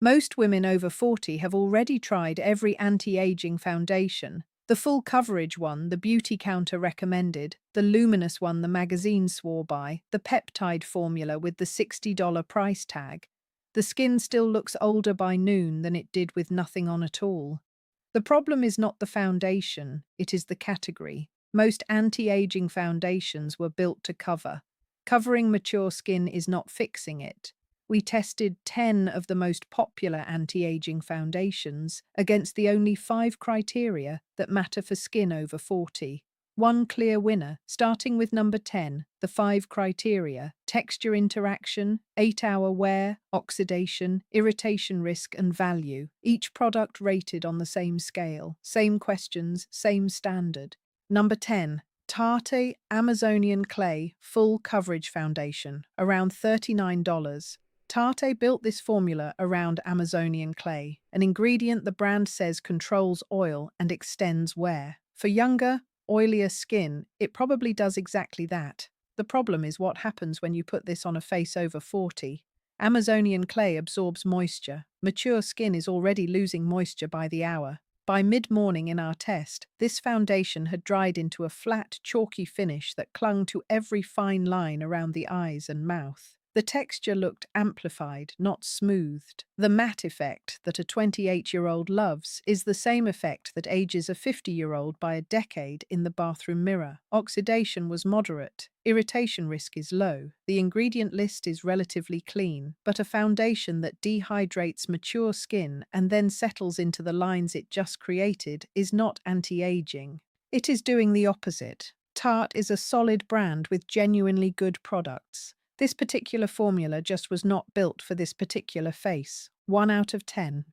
Most women over 40 have already tried every anti-aging foundation. The full coverage one, the beauty counter recommended, the luminous one the magazine swore by, the peptide formula with the $60 price tag. The skin still looks older by noon than it did with nothing on at all. The problem is not the foundation, it is the category. Most anti-aging foundations were built to cover. Covering mature skin is not fixing it. We tested 10 of the most popular anti-aging foundations against the only 5 criteria that matter for skin over 40. One clear winner, starting with number 10, the 5 criteria: texture interaction, 8-hour wear, oxidation, irritation risk, and value. Each product rated on the same scale, same questions, same standard. Number 10. Tarte Amazonian Clay Full Coverage Foundation, around $39. Tarte built this formula around Amazonian clay, an ingredient the brand says controls oil and extends wear. For younger, oilier skin, it probably does exactly that. The problem is what happens when you put this on a face over 40. Amazonian clay absorbs moisture. Mature skin is already losing moisture by the hour. By mid-morning in our test, this foundation had dried into a flat, chalky finish that clung to every fine line around the eyes and mouth. The texture looked amplified, not smoothed. The matte effect that a 28-year-old loves is the same effect that ages a 50-year-old by a decade in the bathroom mirror. Oxidation was moderate. Irritation risk is low. The ingredient list is relatively clean, but a foundation that dehydrates mature skin and then settles into the lines it just created is not anti-aging. It is doing the opposite. Tarte is a solid brand with genuinely good products. This particular formula just was not built for this particular face. 1 out of 10.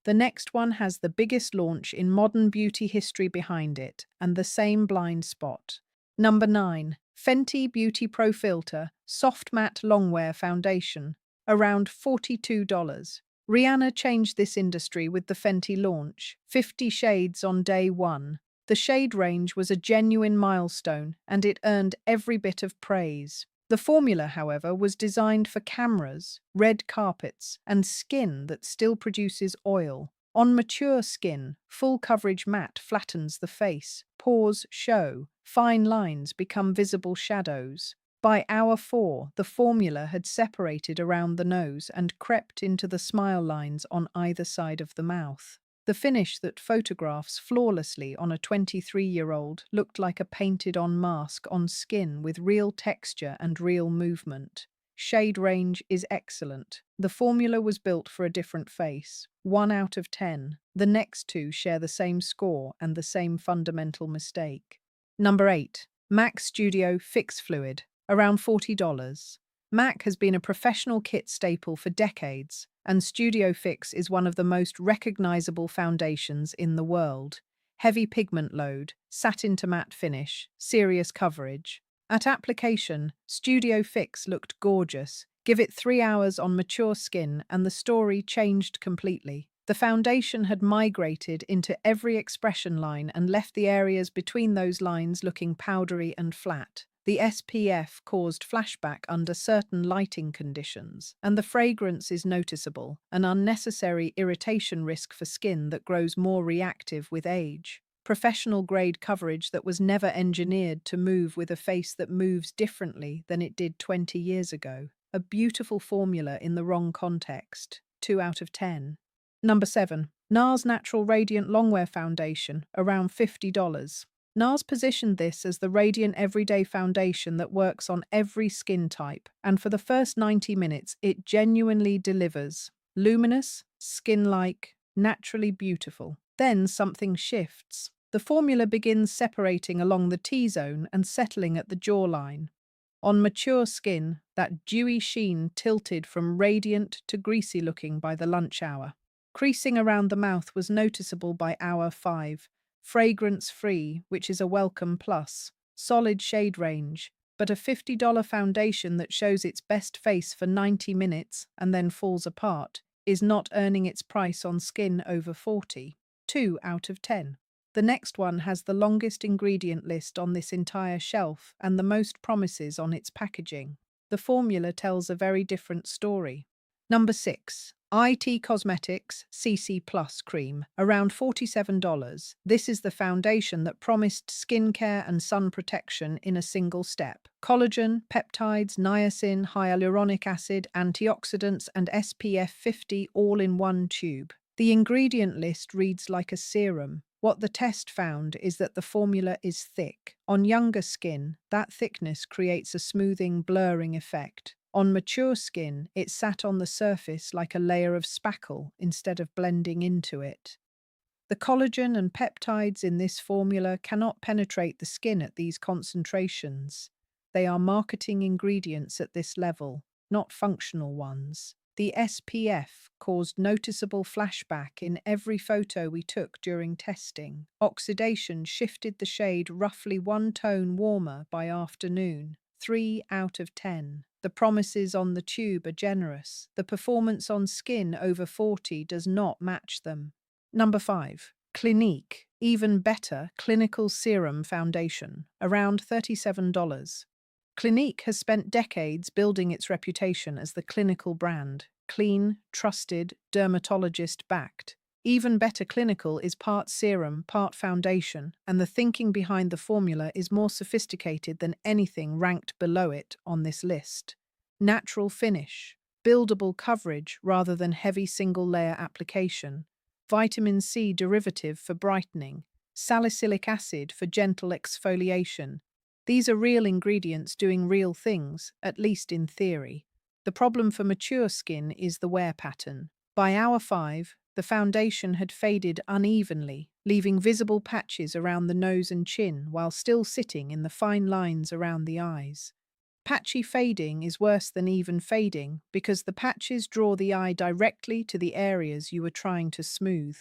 The next one has the biggest launch in modern beauty history behind it, and the same blind spot. Number 9. Fenty Beauty Pro Filter Soft Matte Longwear Foundation, around $42. Rihanna changed this industry with the Fenty launch, 50 shades on day 1. The shade range was a genuine milestone, and it earned every bit of praise. The formula, however, was designed for cameras, red carpets, and skin that still produces oil. On mature skin, full coverage matte flattens the face, pores show, fine lines become visible shadows. By hour 4, the formula had separated around the nose and crept into the smile lines on either side of the mouth. The finish that photographs flawlessly on a 23-year-old looked like a painted-on mask on skin with real texture and real movement. Shade range is excellent. The formula was built for a different face. 1 out of 10. The next 2 share the same score and the same fundamental mistake. Number 8. MAC Studio Fix Fluid, around $40. MAC has been a professional kit staple for decades, and Studio Fix is one of the most recognizable foundations in the world. Heavy pigment load, satin to matte finish, serious coverage. At application, Studio Fix looked gorgeous. Give it 3 hours on mature skin and the story changed completely. The foundation had migrated into every expression line and left the areas between those lines looking powdery and flat. The SPF caused flashback under certain lighting conditions, and the fragrance is noticeable, an unnecessary irritation risk for skin that grows more reactive with age. Professional-grade coverage that was never engineered to move with a face that moves differently than it did 20 years ago. A beautiful formula in the wrong context. 2 out of 10. Number 7. NARS Natural Radiant Longwear Foundation, around $50. NARS positioned this as the radiant everyday foundation that works on every skin type, and for the first 90 minutes it genuinely delivers. Luminous, skin-like, naturally beautiful. Then something shifts. The formula begins separating along the T-zone and settling at the jawline. On mature skin, that dewy sheen tilted from radiant to greasy-looking by the lunch hour. Creasing around the mouth was noticeable by hour 5. Fragrance-free, which is a welcome plus. Solid shade range, but a $50 foundation that shows its best face for 90 minutes and then falls apart is not earning its price on skin over 40. 2 out of 10. The next one has the longest ingredient list on this entire shelf and the most promises on its packaging. The formula tells a very different story. Number 6. IT Cosmetics CC Plus Cream, around $47. This is the foundation that promised skincare and sun protection in a single step. Collagen, peptides, niacin, hyaluronic acid, antioxidants, and SPF 50 all in one tube. The ingredient list reads like a serum. What the test found is that the formula is thick. On younger skin, that thickness creates a smoothing, blurring effect. On mature skin, it sat on the surface like a layer of spackle instead of blending into it. The collagen and peptides in this formula cannot penetrate the skin at these concentrations. They are marketing ingredients at this level, not functional ones. The SPF caused noticeable flashback in every photo we took during testing. Oxidation shifted the shade roughly one tone warmer by afternoon. 3 out of 10. The promises on the tube are generous. The performance on skin over 40 does not match them. Number 5. Clinique, even better clinical serum foundation, around $37. Clinique has spent decades building its reputation as the clinical brand, clean, trusted, dermatologist-backed. Even better clinical is part serum, part foundation, and the thinking behind the formula is more sophisticated than anything ranked below it on this list. Natural finish, buildable coverage rather than heavy single-layer application, vitamin C derivative for brightening, salicylic acid for gentle exfoliation. These are real ingredients doing real things, at least in theory. The problem for mature skin is the wear pattern. By hour 5, the foundation had faded unevenly, leaving visible patches around the nose and chin while still sitting in the fine lines around the eyes. Patchy fading is worse than even fading because the patches draw the eye directly to the areas you were trying to smooth.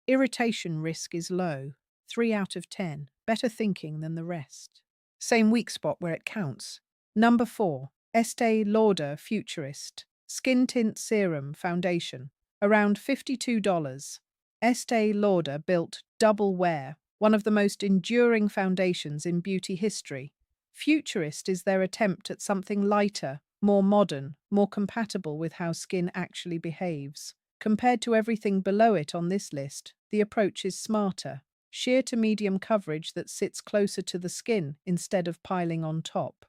Irritation risk is low, 3 out of 10, better thinking than the rest. Same weak spot where it counts. Number 4. Estee Lauder Futurist Skin Tint Serum Foundation, around $52. Estee Lauder built Double Wear, one of the most enduring foundations in beauty history. Futurist is their attempt at something lighter, more modern, more compatible with how skin actually behaves. Compared to everything below it on this list, the approach is smarter. Sheer to medium coverage that sits closer to the skin instead of piling on top.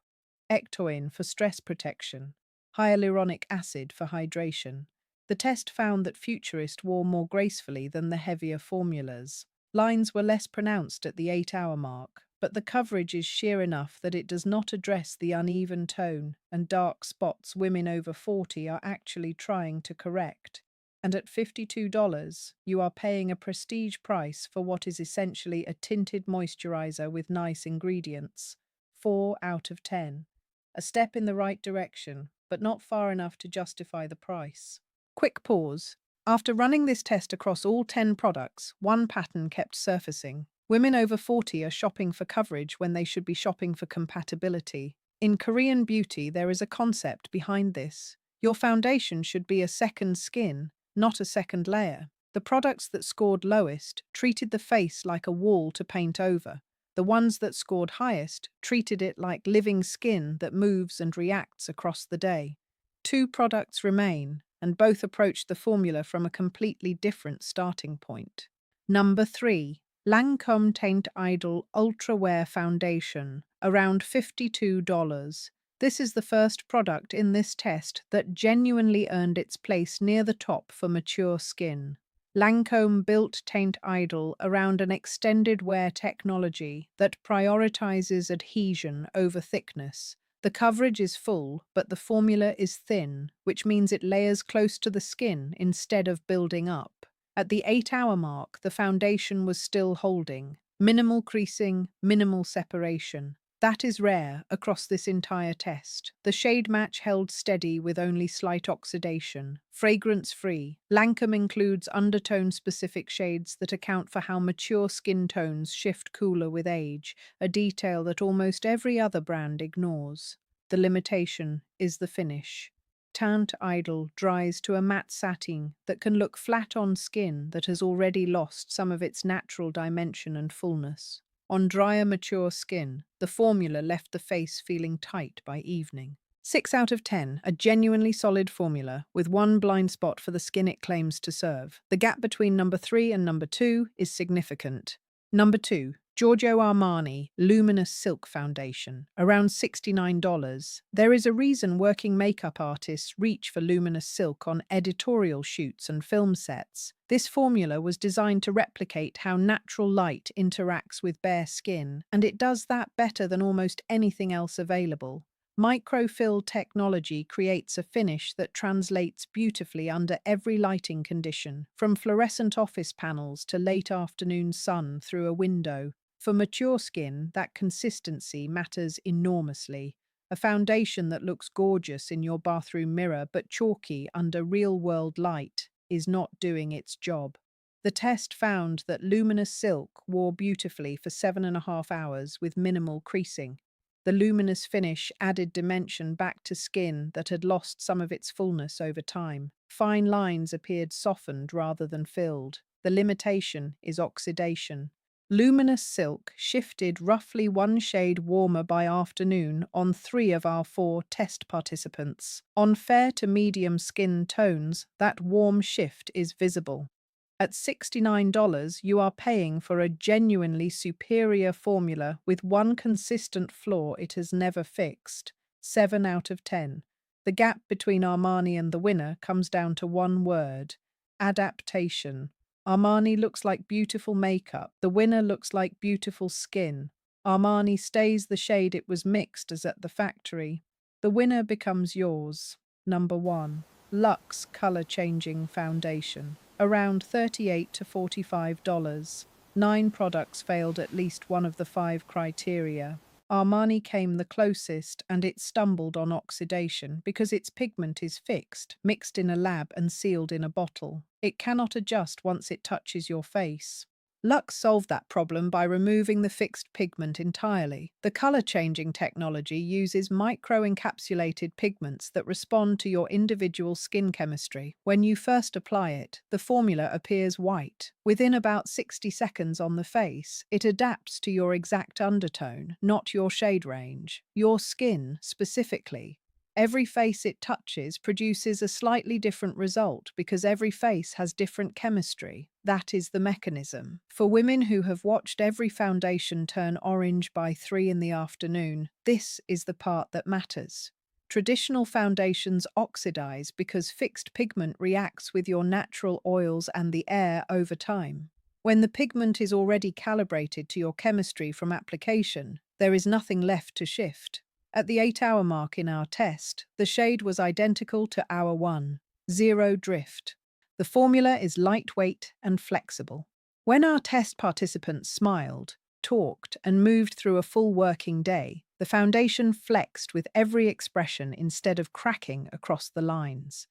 Ectoin for stress protection. Hyaluronic acid for hydration. The test found that Futurist wore more gracefully than the heavier formulas. Lines were less pronounced at the 8-hour mark, but the coverage is sheer enough that it does not address the uneven tone and dark spots women over 40 are actually trying to correct. And at $52, you are paying a prestige price for what is essentially a tinted moisturizer with nice ingredients. 4 out of 10. A step in the right direction, but not far enough to justify the price. Quick pause. After running this test across all 10 products, one pattern kept surfacing. Women over 40 are shopping for coverage when they should be shopping for compatibility. In Korean beauty, there is a concept behind this. Your foundation should be a second skin, not a second layer. The products that scored lowest treated the face like a wall to paint over. The ones that scored highest treated it like living skin that moves and reacts across the day. 2 products remain, and both approach the formula from a completely different starting point. Number 3. Lancome Teint Idol Ultra Wear Foundation, around $52. This is the first product in this test that genuinely earned its place near the top for mature skin. Lancome built Teint Idol around an extended wear technology that prioritizes adhesion over thickness. The coverage is full, but the formula is thin, which means it layers close to the skin instead of building up. At the 8-hour mark, the foundation was still holding. Minimal creasing, minimal separation. That is rare across this entire test. The shade match held steady with only slight oxidation. Fragrance-free. Lancome includes undertone-specific shades that account for how mature skin tones shift cooler with age, a detail that almost every other brand ignores. The limitation is the finish. Teint Idol dries to a matte satin that can look flat on skin that has already lost some of its natural dimension and fullness. On drier, mature skin, the formula left the face feeling tight by evening. 6 out of 10, a genuinely solid formula with one blind spot for the skin it claims to serve. The gap between number 3 and number 2 is significant. Number 2, Giorgio Armani Luminous Silk Foundation, around $69. There is a reason working makeup artists reach for luminous silk on editorial shoots and film sets. This formula was designed to replicate how natural light interacts with bare skin, and it does that better than almost anything else available. Microfill technology creates a finish that translates beautifully under every lighting condition, from fluorescent office panels to late afternoon sun through a window. For mature skin, that consistency matters enormously. A foundation that looks gorgeous in your bathroom mirror but chalky under real-world light is not doing its job. The test found that luminous silk wore beautifully for 7.5 hours with minimal creasing. The luminous finish added dimension back to skin that had lost some of its fullness over time. Fine lines appeared softened rather than filled. The limitation is oxidation. Luminous silk shifted roughly 1 shade warmer by afternoon on 3 of our 4 test participants. On fair to medium skin tones, that warm shift is visible. At $69, you are paying for a genuinely superior formula with one consistent flaw it has never fixed. 7 out of 10. The gap between Armani and the winner comes down to one word: adaptation. Armani looks like beautiful makeup. The winner looks like beautiful skin. Armani stays the shade it was mixed as at the factory. The winner becomes yours. Number 1. Luxe Color Changing Foundation, around $38 to $45. 9 products failed at least one of the 5 criteria. Armani came the closest, and it stumbled on oxidation because its pigment is fixed, mixed in a lab and sealed in a bottle. It cannot adjust once it touches your face. Luxe solved that problem by removing the fixed pigment entirely. The color-changing technology uses micro-encapsulated pigments that respond to your individual skin chemistry. When you first apply it, the formula appears white. Within about 60 seconds on the face, it adapts to your exact undertone, not your shade range. Your skin, specifically. Every face it touches produces a slightly different result because every face has different chemistry. That is the mechanism. For women who have watched every foundation turn orange by 3 in the afternoon, this is the part that matters. Traditional foundations oxidize because fixed pigment reacts with your natural oils and the air over time. When the pigment is already calibrated to your chemistry from application, there is nothing left to shift. At the 8-hour mark in our test, the shade was identical to hour 1, 0 drift. The formula is lightweight and flexible. When our test participants smiled, talked, and moved through a full working day, the foundation flexed with every expression instead of cracking across the lines.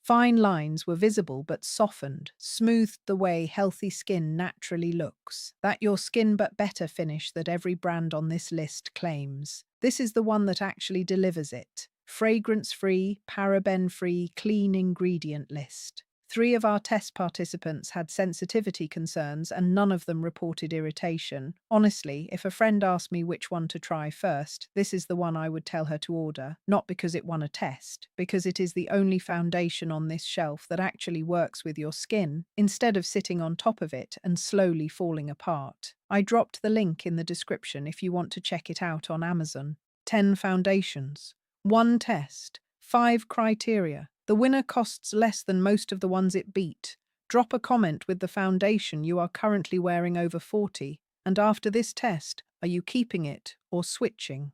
Fine lines were visible but softened, smoothed the way healthy skin naturally looks. That your skin but better finish that every brand on this list claims. This is the one that actually delivers it. Fragrance-free, paraben-free, clean ingredient list. 3 of our test participants had sensitivity concerns and none of them reported irritation. Honestly, if a friend asked me which one to try first, this is the one I would tell her to order, not because it won a test, because it is the only foundation on this shelf that actually works with your skin, instead of sitting on top of it and slowly falling apart. I dropped the link in the description if you want to check it out on Amazon. 10 foundations, 1 test, 5 criteria. The winner costs less than most of the ones it beat. Drop a comment with the foundation you are currently wearing over 40, and after this test, are you keeping it or switching?